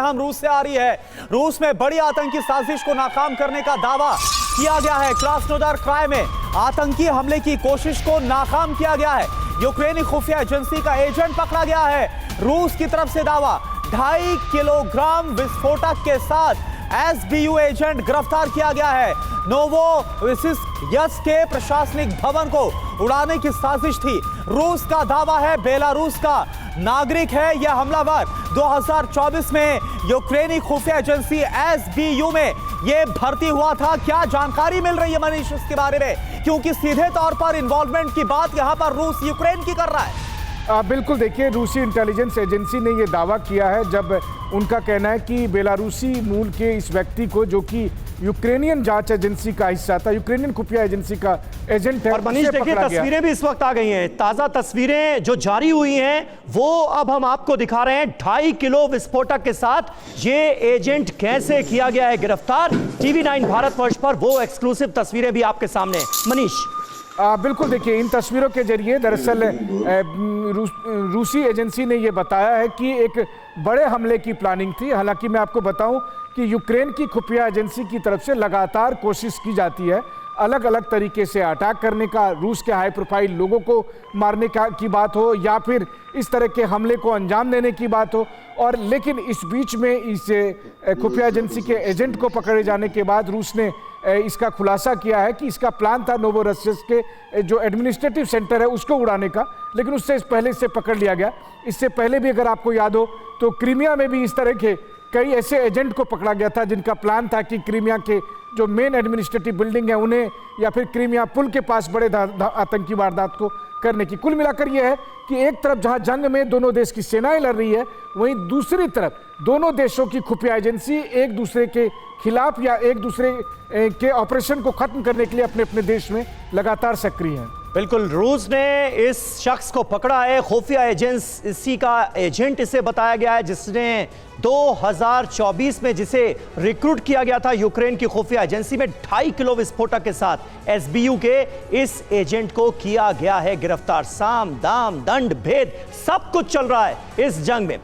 अहम रूस से आ रही है। रूस में बड़ी आतंकी साजिश को नाकाम करने का दावा किया गया है। क्रास्नोदार क्राय में आतंकी हमले की कोशिश को नाकाम किया गया है। यूक्रेनी खुफिया एजेंसी का एजेंट पकड़ा गया है। रूस की तरफ से दावा 2.5 किलोग्राम विस्फोटक के साथ एसबीयू एजेंट गिरफ्तार किया गया है। नोवोसिस्क के प्रशासनिक भवन को उड़ाने की साजिश थी। रूस का दावा है बेलारूस का नागरिक है यह हमलावर। 2024 में यूक्रेनी खुफिया एजेंसी एसबीयू में यह भर्ती हुआ था। क्या जानकारी मिल रही है मनीष इसके बारे में, क्योंकि सीधे तौर पर इन्वॉल्वमेंट की बात यहां पर रूस यूक्रेन की कर रहा है। बिल्कुल, देखिए, रूसी इंटेलिजेंस एजेंसी ने यह दावा किया है, जब उनका कहना है कि बेलारूसी मूल के इस व्यक्ति को, जो कि यूक्रेनियन जांच एजेंसी का हिस्सा था, यूक्रेनियन खुफिया एजेंसी का एजेंट है। और मनीष देखिए, तस्वीरें भी इस वक्त आ गई हैं, ताजा तस्वीरें जो जारी हुई हैं वो अब हम आपको दिखा रहे हैं। 2.5 किलो विस्फोटक के साथ ये एजेंट कैसे किया गया है गिरफ्तार। TV9 भारतवर्ष पर वो एक्सक्लूसिव तस्वीरें भी आपके सामने। मनीष बिल्कुल, देखिए, इन तस्वीरों के जरिए दरअसल रूसी एजेंसी ने यह बताया है कि एक बड़े हमले की प्लानिंग थी। हालांकि मैं आपको बताऊं कि यूक्रेन की खुफिया एजेंसी की तरफ से लगातार कोशिश की जाती है अलग अलग तरीके से अटैक करने का, रूस के हाई प्रोफाइल लोगों को मारने की बात हो या फिर इस तरह के हमले को अंजाम देने की बात हो। और लेकिन इस बीच में इस खुफिया एजेंसी के एजेंट को पकड़े जाने के बाद रूस ने इसका खुलासा किया है कि इसका प्लान था नोवोरोसिस्क के जो एडमिनिस्ट्रेटिव सेंटर है उसको उड़ाने का, लेकिन उससे पहले इसे पकड़ लिया गया। इससे पहले भी अगर आपको याद हो तो क्रीमिया में भी इस तरह के कई ऐसे एजेंट को पकड़ा गया था जिनका प्लान था कि क्रीमिया के जो मेन एडमिनिस्ट्रेटिव बिल्डिंग है उन्हें, या फिर क्रीमिया पुल के पास बड़े आतंकी वारदात को करने की। कुल मिलाकर यह है कि एक तरफ जहां जंग में दोनों देश की सेनाएं लड़ रही है, वहीं दूसरी तरफ दोनों देशों की खुफिया एजेंसी एक दूसरे के खिलाफ या एक दूसरे के ऑपरेशन को खत्म करने के लिए अपने अपने देश में लगातार सक्रिय हैं। बिल्कुल, रूस ने इस शख्स को पकड़ा है। खुफिया एजेंसी का एजेंट इसे बताया गया है, जिसने 2024 में जिसे रिक्रूट किया गया था यूक्रेन की खुफिया एजेंसी में। 2.5 किलो विस्फोटक के साथ एसबीयू के इस एजेंट को किया गया है गिरफ्तार। साम दाम दंड भेद सब कुछ चल रहा है इस जंग में।